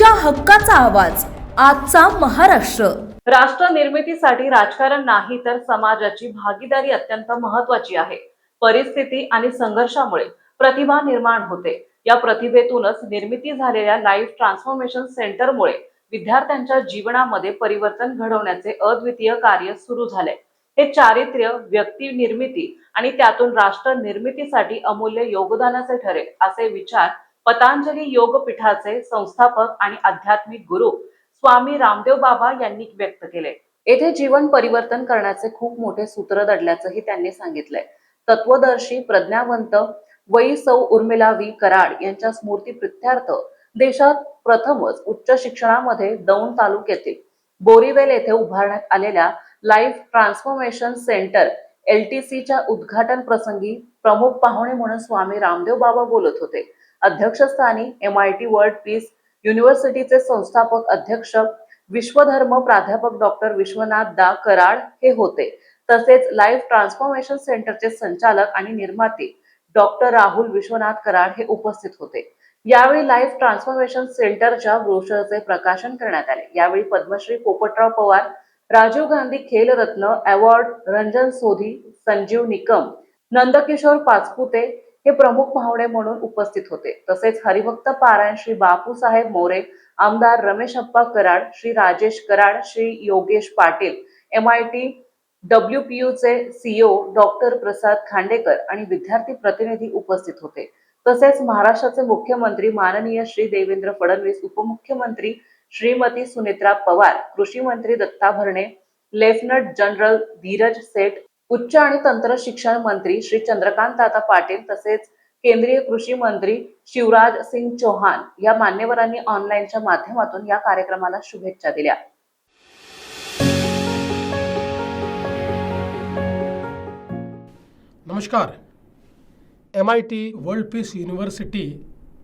तुमच्या हक्काचा आवाज आजचा महाराष्ट्र। राष्ट्र निर्मितीसाठी राजकारण नाही तर समाजाची भागीदारी अत्यंत महत्त्वाची आहे। परिस्थिती आणि संघर्षामुळे प्रतिभा निर्माण होते। या प्रतिभेतूनच निर्मिती झालेल्या लाईफ ट्रान्सफॉर्मेशन सेंटरमुळे विद्यार्थ्यांच्या जीवनामध्ये परिवर्तन घडवण्याचे अद्वितीय कार्य सुरू झाले। हे चारित्र्य, व्यक्ती निर्मिती आणि त्यातून राष्ट्र निर्मितीसाठी अमूल्य योगदानाचे ठरेल असे विचार पतंजली योगपीठाचे संस्थापक आणि आध्यात्मिक गुरु स्वामी रामदेव बाबा यांनी व्यक्त केले। येथे जीवन परिवर्तन करण्याचे खूप मोठे सूत्र दडल्याचंही त्यांनी सांगितलंय। तत्वदर्शी, प्रज्ञावंत वै सौ उर्मिला व्ही कराड यांच्या स्मृती प्रित्यर्थ देशात प्रथमच उच्च शिक्षणामध्ये दौंड तालुक्यातील बोरीवेल येथे उभारण्यात आलेल्या लाईफ ट्रान्सफॉर्मेशन सेंटर LTCच्या उद्घाटन प्रसंगी प्रमुख पाहुणे म्हणून स्वामी रामदेव बाबा बोलत होते। अध्यक्षस्थानी MIT वर्ल्ड पीस युनिव्हर्सिटीचे संस्थापक अध्यक्ष विश्वधर्म प्राध्यापक डॉक्टर विश्वनाथ दा कराड हे होते। तसेच लाईफ ट्रान्सफॉर्मेशन सेंटरचे संचालक आणि निर्माते डॉक्टर राहुल विश्वनाथ कराड हे उपस्थित होते। यावेळी लाईफ ट्रान्सफॉर्मेशन सेंटरच्या ब्रोशरचे प्रकाशन करण्यात आले। यावेळी पद्मश्री पोपटराव पवार, राजीव गांधी खेलरत्न अवॉर्ड रंजन सोधी, संजीव निकम, नंदकिशोर पाचपुते हे प्रमुख पाहुणे म्हणून उपस्थित होते। तसेच हरिभक्त पारायण श्री बापूसाहेब मोरे, आमदार रमेशप्पा कराड, श्री राजेश कराड, श्री योगेश पाटील, MIT WPUचे CEO डॉक्टर प्रसाद खांडेकर आणि विद्यार्थी प्रतिनिधी उपस्थित होते। तसेच महाराष्ट्राचे मुख्यमंत्री माननीय श्री देवेंद्र फडणवीस, उपमुख्यमंत्री श्रीमती सुनेत्रा पवार, कृषी मंत्री दत्ता भरणे, लेफ्टनंट जनरल धीरज सेठ, उच्च आणि तंत्र शिक्षण मंत्री श्री चंद्रकांत दादा पाटील तसेच केंद्रीय कृषी मंत्री शिवराज सिंग चौहान या मान्यवरांनी ऑनलाईनच्या माध्यमातून या कार्यक्रमाला शुभेच्छा दिल्या। नमस्कार। MIT world peace university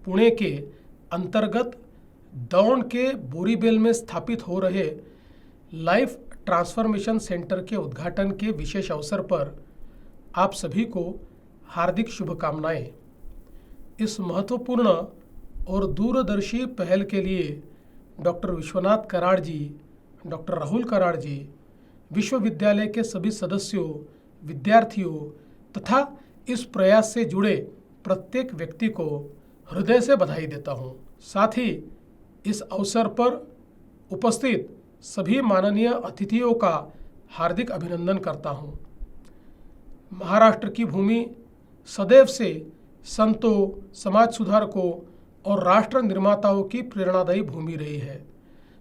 Pune के अंतर्गत दौंड के बोरीबेल में स्थापित हो रहे लाइफ ट्रांसफॉर्मेशन सेंटर के उद्घाटन के विशेष अवसर पर आप सभी को हार्दिक शुभकामनाएं। इस महत्वपूर्ण और दूरदर्शी पहल के लिए डॉक्टर विश्वनाथ कराड़ जी, डॉक्टर राहुल कराड़ जी, विश्वविद्यालय के सभी सदस्यों, विद्यार्थियों तथा इस प्रयास से जुड़े प्रत्येक व्यक्ति को हृदय से बधाई देता हूं। साथ ही इस अवसर पर उपस्थित सभी माननीय अतिथियों का हार्दिक अभिनंदन करता हूं। महाराष्ट्र की भूमि सदैव से संतों, समाज सुधारकों और राष्ट्र निर्माताओं की प्रेरणादायी भूमि रही है।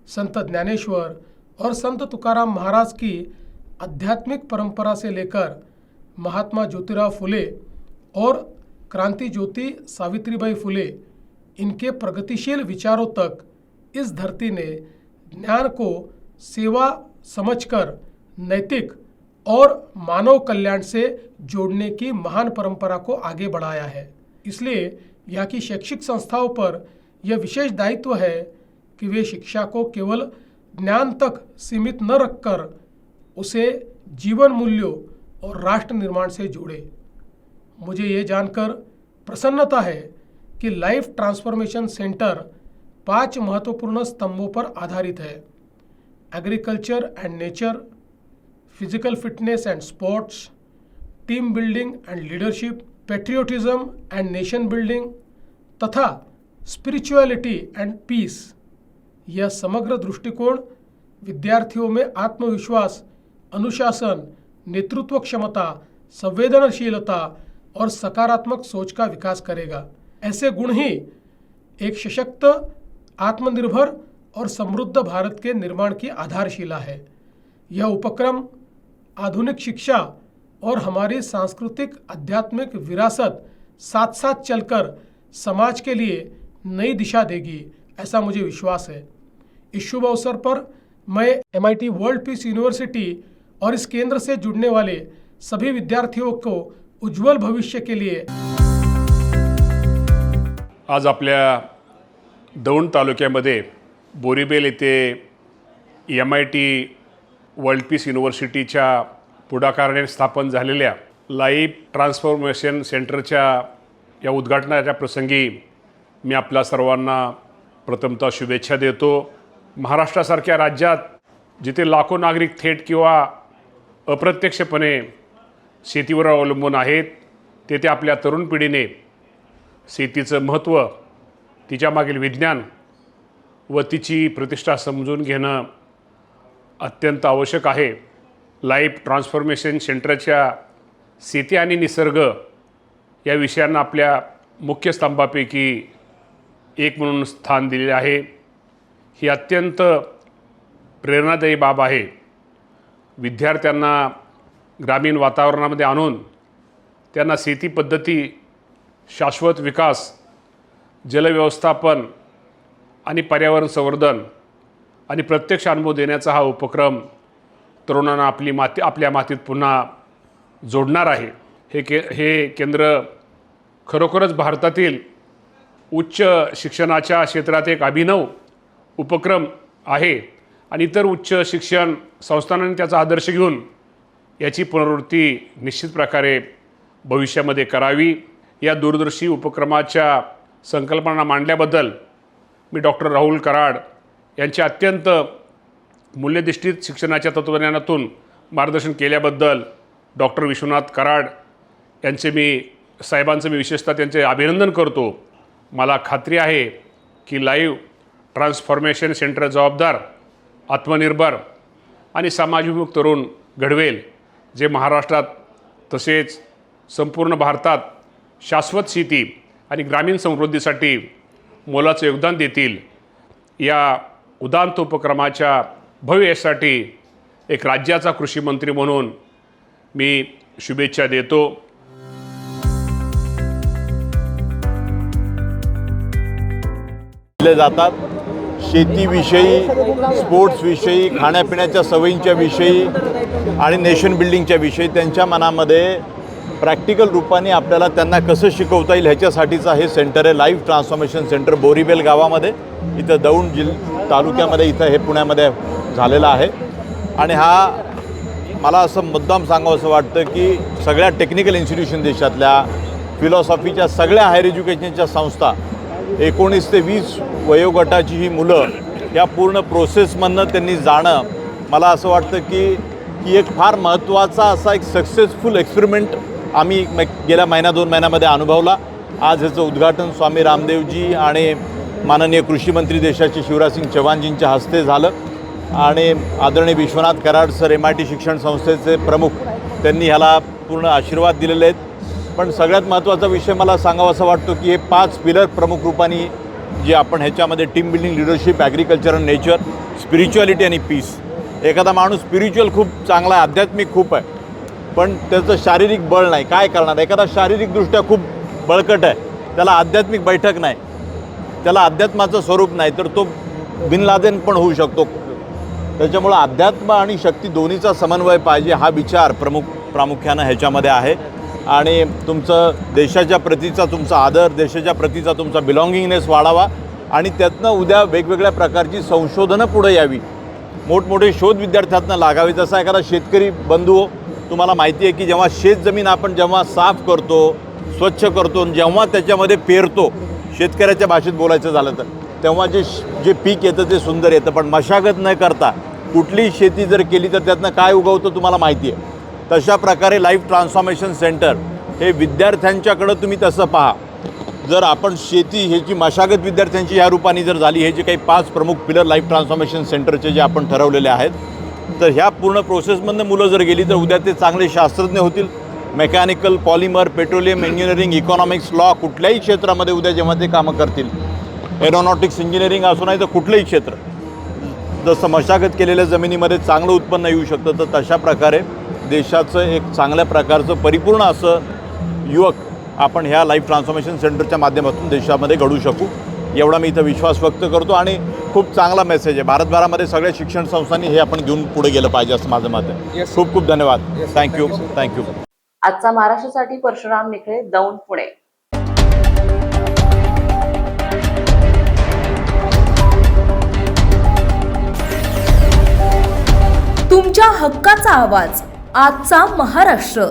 संत ज्ञानेश्वर और संत तुकाराम महाराज की आध्यात्मिक परंपरा से लेकर महात्मा ज्योतिराव फुले और क्रांति ज्योति सावित्रीबाई फुले, इनके प्रगतिशील विचारों तक इस धरती ने ज्ञान को सेवा समझकर नैतिक और मानव कल्याण से जोड़ने की महान परंपरा को आगे बढ़ाया है। इसलिए यहाँ की शैक्षिक संस्थाओं पर यह विशेष दायित्व है कि वे शिक्षा को केवल ज्ञान तक सीमित न रखकर उसे जीवन मूल्यों और राष्ट्र निर्माण से जोड़े। मुझे ये जानकर प्रसन्नता है कि लाइफ ट्रांसफॉर्मेशन सेंटर 5 महत्वपूर्ण स्तंभों पर आधारित है। Agriculture end nature, physical fitness end sports, team building end leadership, patriotism end nation building तथा स्पिरिचुअलिटी एंड पीस। यह समग्र दृष्टिकोण विद्यार्थियों में आत्मविश्वास, अनुशासन, नेतृत्व क्षमता, संवेदनशीलता और सकारात्मक सोच का विकास करेगा। ऐसे गुण ही एक सशक्त, आत्मनिर्भर और समृद्ध भारत के निर्माण की आधारशिला है। यह उपक्रम आधुनिक शिक्षा और हमारी सांस्कृतिक आध्यात्मिक विरासत साथ साथ चलकर समाज के लिए नई दिशा देगी, ऐसा मुझे विश्वास है। इस शुभ अवसर पर मैं MIT वर्ल्ड पीस यूनिवर्सिटी और इस केंद्र से जुड़ने वाले सभी विद्यार्थियों को उज्जवल भविष्य के लिए आज आपल्या दौंड तालुक्यामध्ये बोरीबेल येथे MIT वर्ल्ड पीस युनिव्हर्सिटीच्या पुढाकाराने स्थापन झालेल्या लाईफ ट्रान्सफॉर्मेशन सेंटरच्या या उद्घाटनाच्या प्रसंगी मी आपल्या सर्वांना प्रथमतः शुभेच्छा देतो. महाराष्ट्रासारख्या राज्यात जिथे लाखो नागरिक थेट किंवा अप्रत्यक्षपणे शेतीवर अवलंबून आहेत, तेथे आपल्या तरुण पिढीने शेतीचं महत्त्व, तिच्यामागील विज्ञान व तिची प्रतिष्ठा समजून घेणं अत्यंत आवश्यक आहे. लाईफ ट्रान्सफॉर्मेशन सेंटरच्या शेती आणि निसर्ग या विषयांना आपल्या मुख्य स्तंभापैकी एक म्हणून स्थान दिलेले आहे. ही अत्यंत प्रेरणादायी बाब आहे. विद्यार्थ्यांना ग्रामीण वातावरणामध्ये आणून त्यांना शेती पद्धती, शाश्वत विकास, जलव्यवस्थापन आणि पर्यावरण संवर्धन आणि प्रत्यक्ष अनुभव देण्याचा हा उपक्रम तरुणांना आपल्या मातीत पुन्हा जोडणार आहे. हे केंद्र खरोखरच भारतातील उच्च शिक्षणाच्या क्षेत्रात एक अभिनव उपक्रम आहे आणि इतर उच्च शिक्षण संस्थांनी त्याचा आदर्श घेऊन याची पुनरावृत्ती निश्चित प्रकारे भविष्यामध्ये करावी. या दूरदर्शी उपक्रमाच्या संकल्पना मांडल्याबद्दल मी डॉक्टर राहुल कराड यांच्या अत्यंत मूल्यधिष्ठित शिक्षणाच्या तत्त्वज्ञानातून मार्गदर्शन केल्याबद्दल डॉक्टर विश्वनाथ कराड साहेबांचं मी विशेषतः त्यांचे अभिनंदन करतो. मला खात्री आहे की लाईव्ह ट्रान्सफॉर्मेशन सेंटर जबाबदार, आत्मनिर्भर आणि समाजभिमुख तरुण घडवेल, जे महाराष्ट्रात तसेच संपूर्ण भारतात शाश्वत शेती आणि ग्रामीण समृद्धीसाठी मोलाचं योगदान देतील. या उदात्त उपक्रमाच्या भव्य यशासाठी एक राज्याचा कृषी मंत्री म्हणून मी शुभेच्छा देतो. जातात शेतीविषयी, स्पोर्ट्सविषयी, खाण्यापिण्याच्या सवयींच्या विषयी आणि नेशन बिल्डिंगच्या विषयी त्यांच्या मनामध्ये प्रॅक्टिकल रूपाने आपल्याला त्यांना कसं शिकवता येईल ह्याच्यासाठीचं हे सेंटर आहे. लाईफ ट्रान्सफॉर्मेशन सेंटर बोरीबेल गावामध्ये, इथं दौंड तालुक्यामध्ये, इथं हे पुण्यामध्ये झालेलं आहे. आणि हा मला असं मुद्दाम सांगावं असं वाटतं की सगळ्या टेक्निकल इन्स्टिट्यूशन देशातल्या, फिलॉसॉफीच्या सगळ्या हायर एज्युकेशनच्या संस्था, 19 ते 20 वयोगटाची ही मुलं या पूर्ण प्रोसेसमधनं त्यांनी जाणं, मला असं वाटतं की एक फार महत्त्वाचा असा एक सक्सेसफुल एक्सपेरिमेंट आम्ही गेल्या महिना-2 महिन्यामध्ये अनुभवला. आज ह्याचं उद्घाटन स्वामी रामदेवजी आणि माननीय कृषी मंत्री देशाचे शिवराजसिंग चौहानजींच्या हस्ते झालं आणि आदरणीय विश्वनाथ कराड सर, MIT शिक्षण संस्थेचे प्रमुख, त्यांनी ह्याला पूर्ण आशीर्वाद दिलेले आहेत. पण सगळ्यात महत्त्वाचा विषय मला सांगावा असं वाटतो की हे 5 पिलर प्रमुख रूपाने जे आपण ह्याच्यामध्ये team building, leadership, agriculture and nature, spirituality आणि पीस. एखादा माणूस स्पिरिच्युअल खूप चांगला आहे, आध्यात्मिक खूप आहे, पण त्याचं शारीरिक बळ नाही, काय करणार? एखादा शारीरिकदृष्ट्या खूप बळकट आहे, त्याला आध्यात्मिक बैठक नाही, त्याला अध्यात्माचं स्वरूप नाही, तर तो बिन लादेन पण होऊ शकतो. त्याच्यामुळं अध्यात्म आणि शक्ती दोन्हीचा समन्वय पाहिजे, हा विचार प्रामुख्यानं ह्याच्यामध्ये आहे. आणि तुमचं देशाच्या प्रतीचा तुमचा आदर, देशाच्या प्रतीचा तुमचा बिलॉंगिंगनेस वाढावा आणि त्यातनं उद्या वेगवेगळ्या प्रकारची संशोधनं पुढे यावी, मोठमोठे शोध विद्यार्थ्यांना लागावे. जसा एखादा शेतकरी बंधू, तुम्हाला माहिती आहे की जेव्हा शेतजमीन आपण जेव्हा साफ करतो, स्वच्छ करतो, जेव्हा त्याच्यामध्ये पेरतो, शेतकऱ्याच्या भाषेत बोलायचं झालं तर, तेव्हा जे पीक येतं ते सुंदर येतं. पण मशागत न करता कुठलीही शेती जर केली तर त्यातनं काय उगवतं तुम्हाला माहिती आहे. तशा प्रकारे लाईफ ट्रान्सफॉर्मेशन सेंटर हे विद्यार्थ्यांच्याकडं तुम्ही तसं पहा. जर आपण शेती ह्याची मशागत विद्यार्थ्यांची ह्या रूपाने जर झाली, हे जे काही 5 प्रमुख पिलर लाईफ ट्रान्सफॉर्मेशन सेंटरचे जे आपण ठरवलेले आहेत, तर ह्या पूर्ण प्रोसेसमधनं मुलं जर गेली तर उद्या ते चांगले शास्त्रज्ञ होतील. Mechanical, polymer, petroleum engineering, economics, law, कुठल्याही क्षेत्रामध्ये उद्या जेव्हा ते कामं करतील, एरोनॉटिक्स इंजिनिअरिंग असो नाही तर कुठलंही क्षेत्र, जसं मशागत केलेल्या जमिनीमध्ये चांगलं उत्पन्न येऊ शकतं, तर तशा प्रकारे देशाचं एक चांगल्या प्रकारचं परिपूर्ण असं युवक आपण ह्या लाईफ ट्रान्सफॉर्मेशन सेंटरच्या माध्यमातून देशामध्ये घडू शकू, एवढा मी इथं विश्वास व्यक्त करतो. आणि खूप चांगला मेसेज आहे. भारतभरामध्ये सगळ्या शिक्षण संस्थांनी हे आपण घेऊन पुढे गेलं पाहिजे असं माझं मत आहे. खूप खूप धन्यवाद. थँक्यू. आजचा महाराष्ट्रासाठी परशुराम निखळे, दौंड, पुणे. तुमच्या हक्काचा आवाज, आजचा महाराष्ट्र.